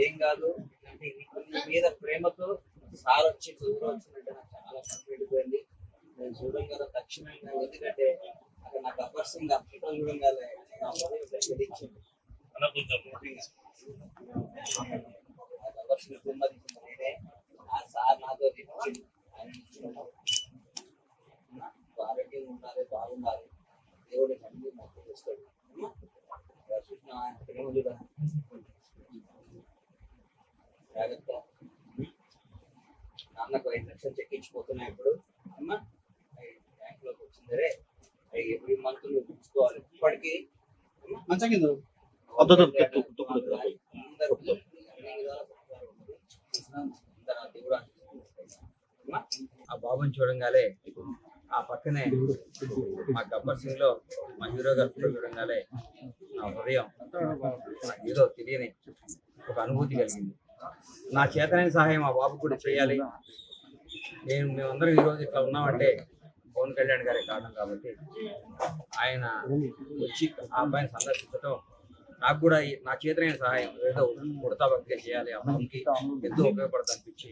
ఏం కాదు అంటే మీద ప్రేమతో సార్ వచ్చి వచ్చినట్టు నాకు చాలా సంతోషపడిపోయింది. నేను చూడంగా తక్షణంగా ఎందుకంటే అక్కడ నాకు గబ్బర్ సింగ్ ఆ ఫోటో చూడంగానే నా గబ్బర్ సింగ్ కుమ్మది నేనే ఆ సార్ నాతో ఆరోగ్యంగా ఉండాలి, బాగుండాలి, దేవుడి అన్ని మాకు తెలుస్తాడు. ప్రేమ చూడ జాగ్రత్త. నాన్నకు 5 లక్షలు చెక్కించిపోతున్నాయి ఇప్పుడు. అమ్మా బ్యాంక్ లోకి వచ్చిందరే ఎవ్రీ మంత్ నువ్వు తీసుకోవాలి. ఇప్పటికీ ఆ బాబుని చూడంగానే ఆ పక్కనే మా గబ్బర్ సింగ్ లో మా హీరో గారు చూడంగానే నా హృదయం నాకు ఏదో తెలియని ఒక అనుభూతి కలిగింది. నా చేతనైన సహాయం ఆ బాబు కూడా చేయాలి. మేమందరం ఈరోజు ఇట్లా ఉన్నామంటే పవన్ కళ్యాణ్ గారే కారణం. కాబట్టి ఆయన వచ్చి ఆ అబ్బాయిని సందర్శించడం నాకు కూడా నా చేతనైన సహాయం ఏదో ఉడతా భక్తిగా చేయాలి. ఆ బాబుకి ఎంతో ఉపయోగపడుతుంది అనిపించి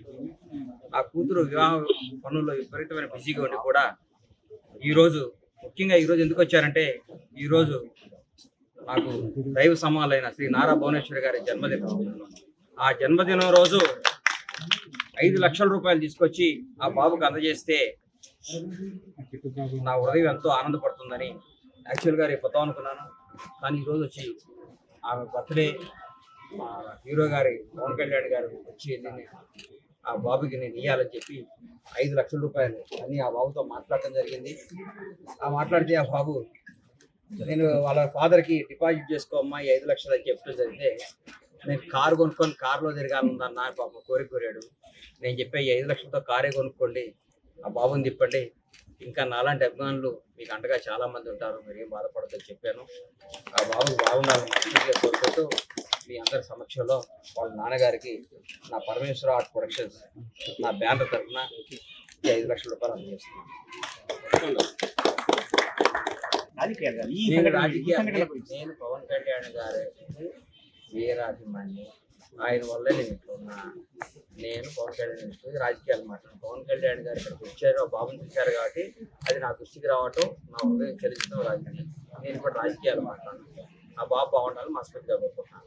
ఆ కూతురు వివాహ పనుల్లో విపరీతమైన బిజీగా ఉండి కూడా ఈరోజు ముఖ్యంగా ఈరోజు ఎందుకు వచ్చారంటే ఈరోజు నాకు దైవ సమాలైన శ్రీ నారా భువనేశ్వరి గారి జన్మదినం. ఆ జన్మదినం రోజు 5 లక్షల రూపాయలు తీసుకొచ్చి ఆ బాబుకి అందజేస్తే నా హృదయం ఎంతో ఆనందపడుతుందని యాక్చువల్గా రేపు వద్దాం అనుకున్నాను. కానీ ఈరోజు వచ్చి ఆమె బర్త్డే మా హీరో గారి పవన్ కళ్యాణ్ గారు వచ్చి ఆ బాబుకి నేను ఇవ్వాలని చెప్పి 5 లక్షల రూపాయలు అని ఆ బాబుతో మాట్లాడటం జరిగింది. ఆ మాట్లాడితే ఆ బాబు నేను వాళ్ళ ఫాదర్కి డిపాజిట్ చేసుకోమ్మా ఈ 5 లక్షలు అని చెప్పడం జరిగితే నేను కారు కొనుక్కొని కారులో తిరగాలనుందన్న పాప కోరిక కోరాడు. నేను చెప్పే ఈ 5 లక్షలతో కారే కొనుక్కోండి, ఆ బాబుని తిప్పండి, ఇంకా నాలాంటి అభిమానులు మీకు అండగా చాలా మంది ఉంటారు, మీరు ఏం బాధపడదని చెప్పాను. ఆ బాబు బాగుండాలని మనస్ఫూర్తిగా కోరుకుంటూ మీ అందరి సమక్షంలో వాళ్ళ నాన్నగారికి నా పరమేశ్వర ఆర్ట్ ప్రొడక్షన్స్ నా బ్యానర్ తరఫున 5 లక్షల రూపాయలు అందజేస్తున్నాను. నేను పవన్ కళ్యాణ్ గారి వీరాభిమాని, ఆయన వల్లే నేను ఇట్లా ఉన్నా. నేను పవన్ కళ్యాణ్ రాజకీయాలు మాట్లాడాను. పవన్ కళ్యాణ్ గారు ఇక్కడికి వచ్చారు, ఆ బాబుని చూశారు కాబట్టి అది నా దృష్టికి రావటం, నా హృదయం చలించడం రాజకీయం. నేను ఇప్పుడు రాజకీయాలు మాట్లాడాను. ఆ బాబు బాగుండాలని మనస్ఫూర్తిగా కోరుకుంటున్నాను.